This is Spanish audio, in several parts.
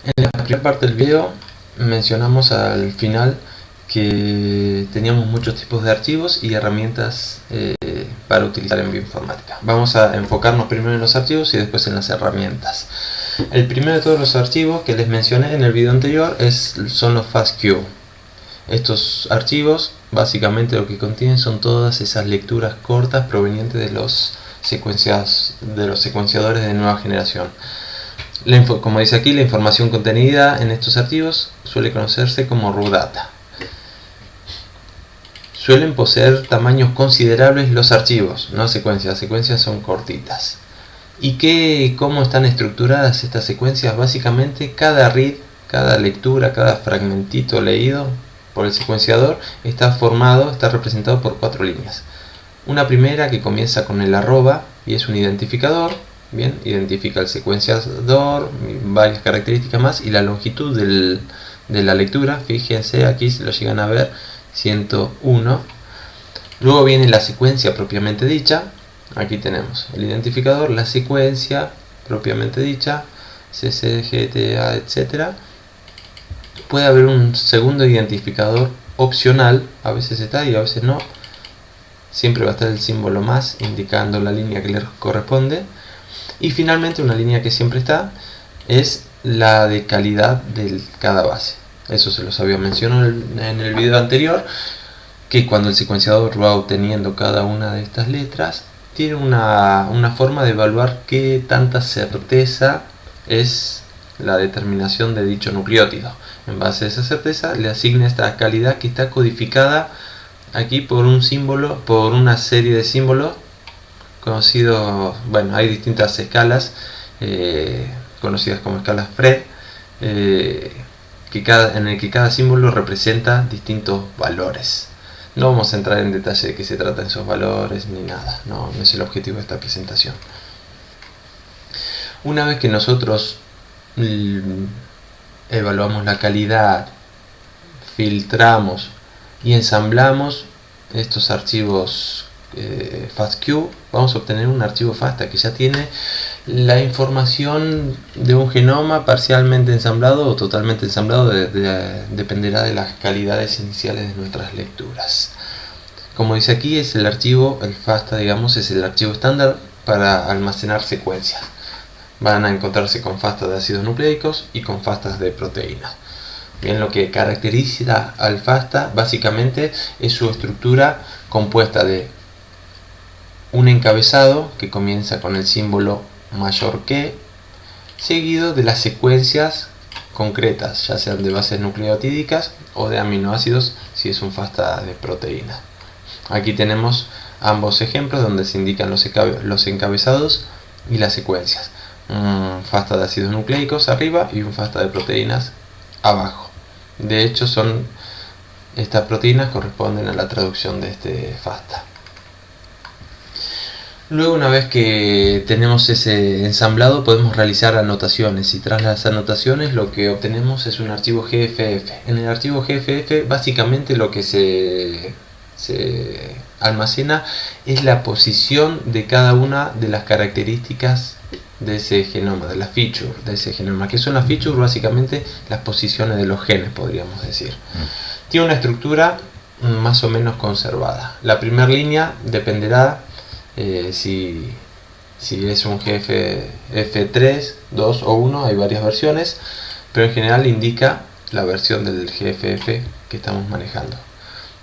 En la primera parte del video mencionamos al final que teníamos muchos tipos de archivos y herramientas para utilizar en bioinformática. Vamos a enfocarnos primero en los archivos y después en las herramientas. El primero de todos los archivos que les mencioné en el video anterior son los FASTQ. Estos archivos básicamente lo que contienen son todas esas lecturas cortas provenientes de los secuenciadores de nueva generación. Como dice aquí, la información contenida en estos archivos suele conocerse como raw data. Suelen poseer tamaños considerables los archivos, no secuencias. Las secuencias son cortitas. ¿Y cómo están estructuradas estas secuencias? Básicamente cada read, cada lectura, cada fragmentito leído por el secuenciador está representado por 4 líneas. Una primera que comienza con el arroba y es un identificador. Bien, identifica el secuenciador, varias características más y la longitud de la lectura. Fíjense, aquí si lo llegan a ver, 101. Luego viene la secuencia propiamente dicha. Aquí tenemos el identificador, la secuencia propiamente dicha, CCGTA, etc. Puede haber un segundo identificador opcional, a veces está y a veces no. Siempre va a estar el símbolo más indicando la línea que le corresponde. Y finalmente una línea que siempre está es la de calidad de cada base. Eso se los había mencionado en el video anterior, que cuando el secuenciador va obteniendo cada una de estas letras, tiene una forma de evaluar qué tanta certeza es la determinación de dicho nucleótido. En base a esa certeza le asigna esta calidad que está codificada aquí por un símbolo, por una serie de símbolos conocido. Bueno, hay distintas escalas conocidas como escalas Phred, en el que cada símbolo representa distintos valores. No vamos a entrar en detalle de qué se tratan esos valores ni nada, no es el objetivo de esta presentación. Una vez que nosotros evaluamos la calidad, filtramos y ensamblamos estos archivos FASTQ, vamos a obtener un archivo FASTA que ya tiene la información de un genoma parcialmente ensamblado o totalmente ensamblado, dependerá de las calidades iniciales de nuestras lecturas. Como dice aquí, es el archivo, el FASTA digamos, es el archivo estándar para almacenar secuencias. Van a encontrarse con FASTA de ácidos nucleicos y con FASTAs de proteínas. Bien, lo que caracteriza al FASTA básicamente es su estructura compuesta de un encabezado que comienza con el símbolo mayor que, seguido de las secuencias concretas, ya sean de bases nucleotídicas o de aminoácidos si es un FASTA de proteína. Aquí tenemos ambos ejemplos donde se indican los encabezados y las secuencias. Un FASTA de ácidos nucleicos arriba y un FASTA de proteínas abajo. De hecho, estas proteínas corresponden a la traducción de este FASTA. Luego, una vez que tenemos ese ensamblado, podemos realizar anotaciones y tras las anotaciones lo que obtenemos es un archivo GFF. En el archivo GFF básicamente lo que se almacena es la posición de cada una de las características de ese genoma, de las features de ese genoma. ¿Qué son las features? Básicamente las posiciones de los genes, podríamos decir. Tiene una estructura más o menos conservada. La primera línea dependerá si es un GFF3, 2 o 1, hay varias versiones, pero en general indica la versión del GFF que estamos manejando.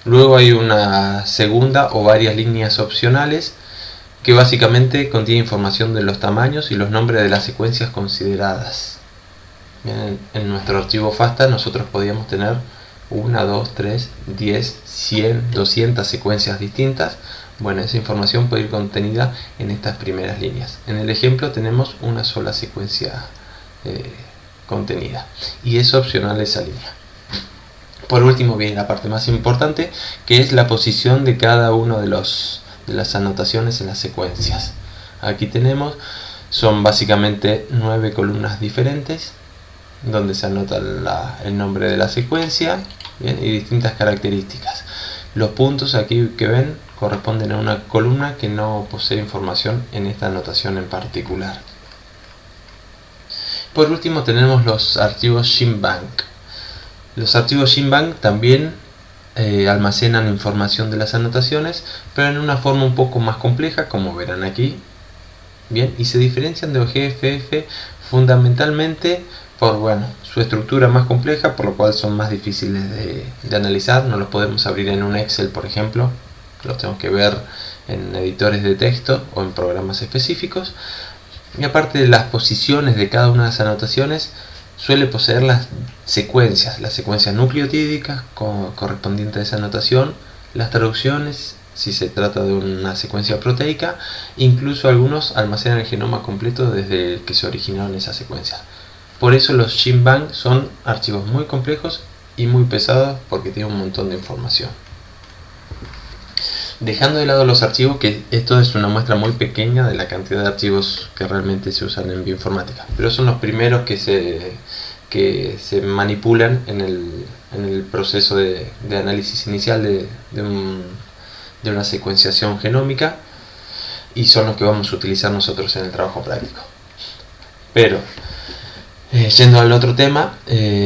Luego hay una segunda o varias líneas opcionales que básicamente contiene información de los tamaños y los nombres de las secuencias consideradas. Bien, en nuestro archivo FASTA nosotros podíamos tener 1, 2, 3, 10, 100, 200 secuencias distintas. Bueno, esa información puede ir contenida en estas primeras líneas. En el ejemplo tenemos una sola secuencia contenida y es opcional esa línea. Por último viene la parte más importante, que es la posición de cada uno de las anotaciones en las secuencias. Aquí son básicamente 9 columnas diferentes donde se anota el nombre de la secuencia, bien, y distintas características. Los puntos aquí que ven corresponden a una columna que no posee información en esta anotación en particular. Por último tenemos los archivos Symbank. Los archivos Symbank también almacenan información de las anotaciones, pero en una forma un poco más compleja, como verán aquí. Bien, y se diferencian de OGFF fundamentalmente por su estructura más compleja, por lo cual son más difíciles de analizar. No los podemos abrir en un Excel, por ejemplo, los tenemos que ver en editores de texto o en programas específicos. Y aparte de las posiciones de cada una de las anotaciones, suele poseer las secuencias nucleotídicas correspondientes a esa anotación, las traducciones, si se trata de una secuencia proteica, incluso algunos almacenan el genoma completo desde el que se originaron esas secuencias. Por eso los Symbank son archivos muy complejos y muy pesados porque tienen un montón de información. Dejando de lado los archivos, que esto es una muestra muy pequeña de la cantidad de archivos que realmente se usan en bioinformática, pero son los primeros que se manipulan en el proceso de análisis inicial de una secuenciación genómica, y son los que vamos a utilizar nosotros en el trabajo práctico. Pero yendo al otro tema,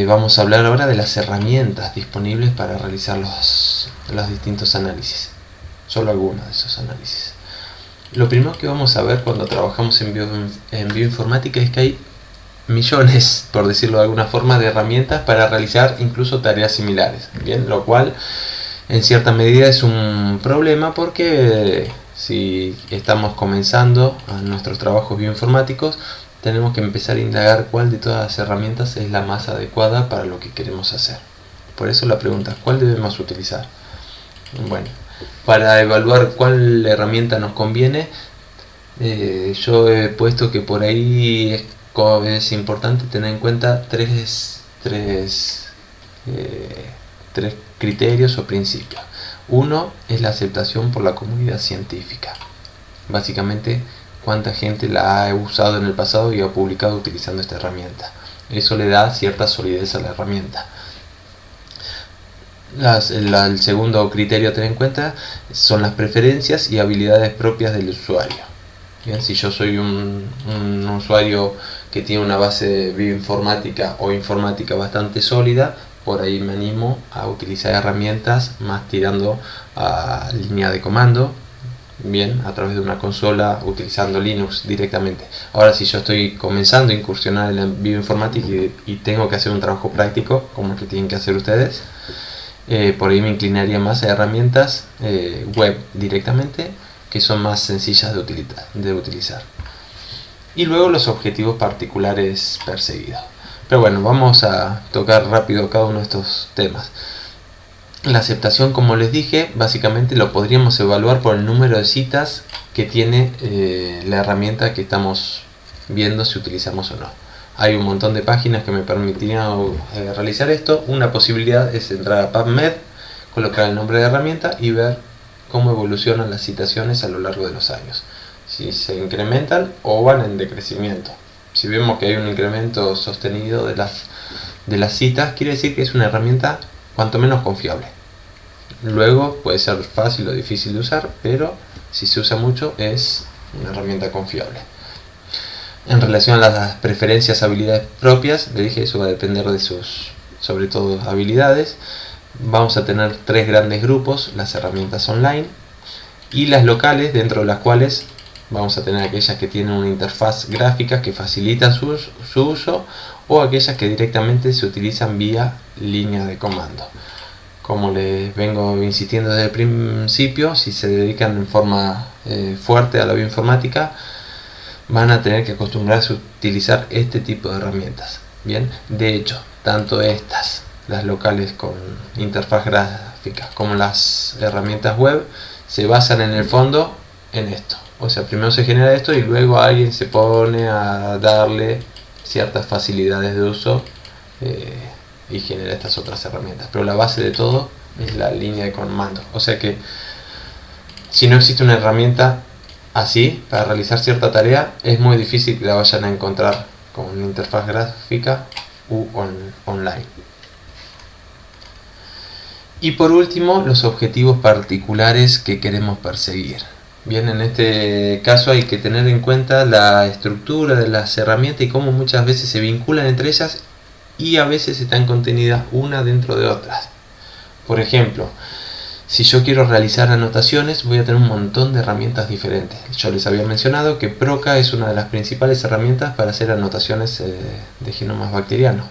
vamos a hablar ahora de las herramientas disponibles para realizar los distintos análisis. Solo algunos de esos análisis. Lo primero que vamos a ver cuando trabajamos en bioinformática es que hay millones, por decirlo de alguna forma, de herramientas para realizar incluso tareas similares. Bien, lo cual en cierta medida es un problema, porque si estamos comenzando a nuestros trabajos bioinformáticos, tenemos que empezar a indagar cuál de todas las herramientas es la más adecuada para lo que queremos hacer. Por eso la pregunta, ¿cuál debemos utilizar? Bueno, para evaluar cuál herramienta nos conviene, yo he puesto que por ahí es importante tener en cuenta tres criterios o principios. Uno es la aceptación por la comunidad científica. Básicamente, cuánta gente la ha usado en el pasado y ha publicado utilizando esta herramienta. Eso le da cierta solidez a la herramienta. El segundo criterio a tener en cuenta son las preferencias y habilidades propias del usuario. Bien, si yo soy un usuario que tiene una base de bioinformática o informática bastante sólida, por ahí me animo a utilizar herramientas más tirando a línea de comando, bien, a través de una consola, utilizando Linux directamente. Ahora, si yo estoy comenzando a incursionar en la bioinformática y tengo que hacer un trabajo práctico como el que tienen que hacer ustedes, por ahí me inclinaría más a herramientas web directamente, que son más sencillas de utilizar. Y luego los objetivos particulares perseguidos. Pero bueno, vamos a tocar rápido cada uno de estos temas. La aceptación, como les dije, básicamente lo podríamos evaluar por el número de citas que tiene la herramienta que estamos viendo si utilizamos o no. Hay un montón de páginas que me permitirían realizar esto. Una posibilidad es entrar a PubMed, colocar el nombre de herramienta y ver cómo evolucionan las citaciones a lo largo de los años. Si se incrementan o van en decrecimiento. Si vemos que hay un incremento sostenido de las citas, quiere decir que es una herramienta cuanto menos confiable. Luego puede ser fácil o difícil de usar, pero si se usa mucho es una herramienta confiable. En relación a las preferencias, habilidades propias, le dije, eso va a depender de sus, sobre todo, habilidades. Vamos a tener tres grandes grupos: las herramientas online y las locales, dentro de las cuales vamos a tener aquellas que tienen una interfaz gráfica que facilita su uso, o aquellas que directamente se utilizan vía línea de comando. Como les vengo insistiendo desde el principio, si se dedican en forma fuerte a la bioinformática, van a tener que acostumbrarse a utilizar este tipo de herramientas. Bien, de hecho, tanto estas, las locales con interfaz gráfica, como las herramientas web, se basan en el fondo en esto. O sea, primero se genera esto y luego alguien se pone a darle ciertas facilidades de uso y genera estas otras herramientas. Pero la base de todo es la línea de comando. O sea que si no existe una herramienta así para realizar cierta tarea, es muy difícil que la vayan a encontrar con una interfaz gráfica u online. Y por último, los objetivos particulares que queremos perseguir. Bien, en este caso hay que tener en cuenta la estructura de las herramientas y cómo muchas veces se vinculan entre ellas y a veces están contenidas una dentro de otras. Por ejemplo, si yo quiero realizar anotaciones, voy a tener un montón de herramientas diferentes. Yo les había mencionado que Proca es una de las principales herramientas para hacer anotaciones de genomas bacterianos.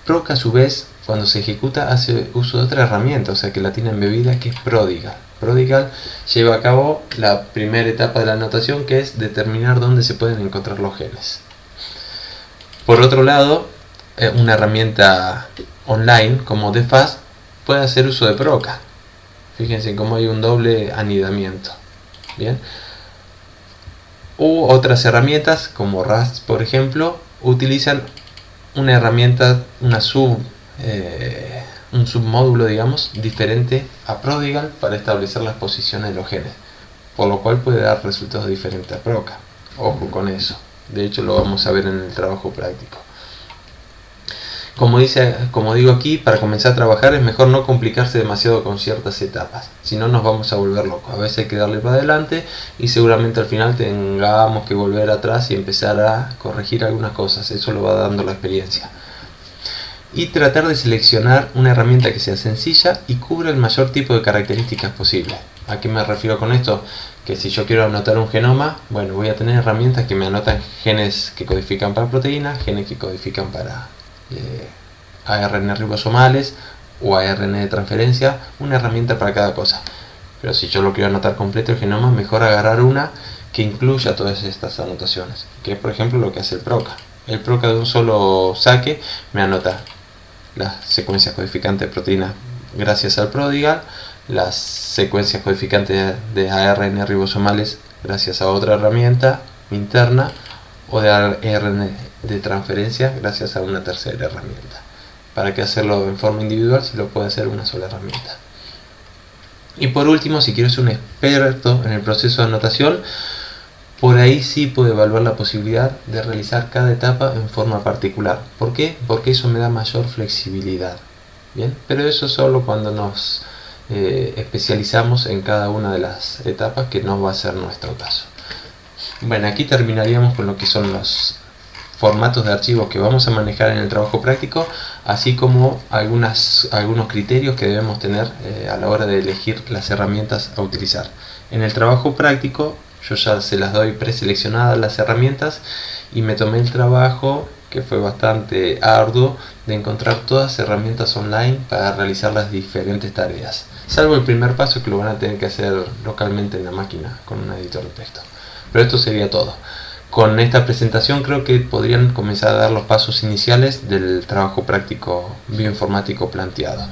Proca, a su vez, cuando se ejecuta, hace uso de otra herramienta, o sea que la tiene embebida, que es Prodigal. Prodigal lleva a cabo la primera etapa de la anotación, que es determinar dónde se pueden encontrar los genes. Por otro lado, una herramienta online como DFAS puede hacer uso de Proca. Fíjense cómo hay un doble anidamiento. Bien. U otras herramientas como RAST, por ejemplo, utilizan una herramienta, un submódulo, digamos, diferente a Prodigal para establecer las posiciones de los genes, por lo cual puede dar resultados diferentes a Proca. Ojo con eso. De hecho, lo vamos a ver en el trabajo práctico. Como digo aquí, para comenzar a trabajar es mejor no complicarse demasiado con ciertas etapas, si no nos vamos a volver locos. A veces hay que darle para adelante y seguramente al final tengamos que volver atrás y empezar a corregir algunas cosas. Eso lo va dando la experiencia. Y tratar de seleccionar una herramienta que sea sencilla y cubra el mayor tipo de características posible. ¿A qué me refiero con esto? Que si yo quiero anotar un genoma, bueno, voy a tener herramientas que me anotan genes que codifican para proteínas, genes que codifican para ARN ribosomales o ARN de transferencia, una herramienta para cada cosa. Pero si yo lo quiero anotar completo el genoma, mejor agarrar una que incluya todas estas anotaciones, que es por ejemplo lo que hace el Proca. El Proca de un solo saque me anota las secuencias codificantes de proteínas gracias al Prodigal, las secuencias codificantes de ARN ribosomales gracias a otra herramienta interna, o de ARN de transferencia gracias a una tercera herramienta. ¿Para qué hacerlo en forma individual si lo puede hacer una sola herramienta? Y por último, si quiero ser un experto en el proceso de anotación, por ahí sí puedo evaluar la posibilidad de realizar cada etapa en forma particular. ¿Por qué? Porque eso me da mayor flexibilidad. Bien, pero eso solo cuando nos especializamos en cada una de las etapas, que no va a ser nuestro caso. Bueno, aquí terminaríamos con lo que son los formatos de archivos que vamos a manejar en el trabajo práctico, así como algunos criterios que debemos tener a la hora de elegir las herramientas a utilizar. En el trabajo práctico yo ya se las doy preseleccionadas las herramientas y me tomé el trabajo, que fue bastante arduo, de encontrar todas herramientas online para realizar las diferentes tareas, salvo el primer paso, que lo van a tener que hacer localmente en la máquina con un editor de texto. Pero esto sería todo. Con esta presentación creo que podrían comenzar a dar los pasos iniciales del trabajo práctico bioinformático planteado.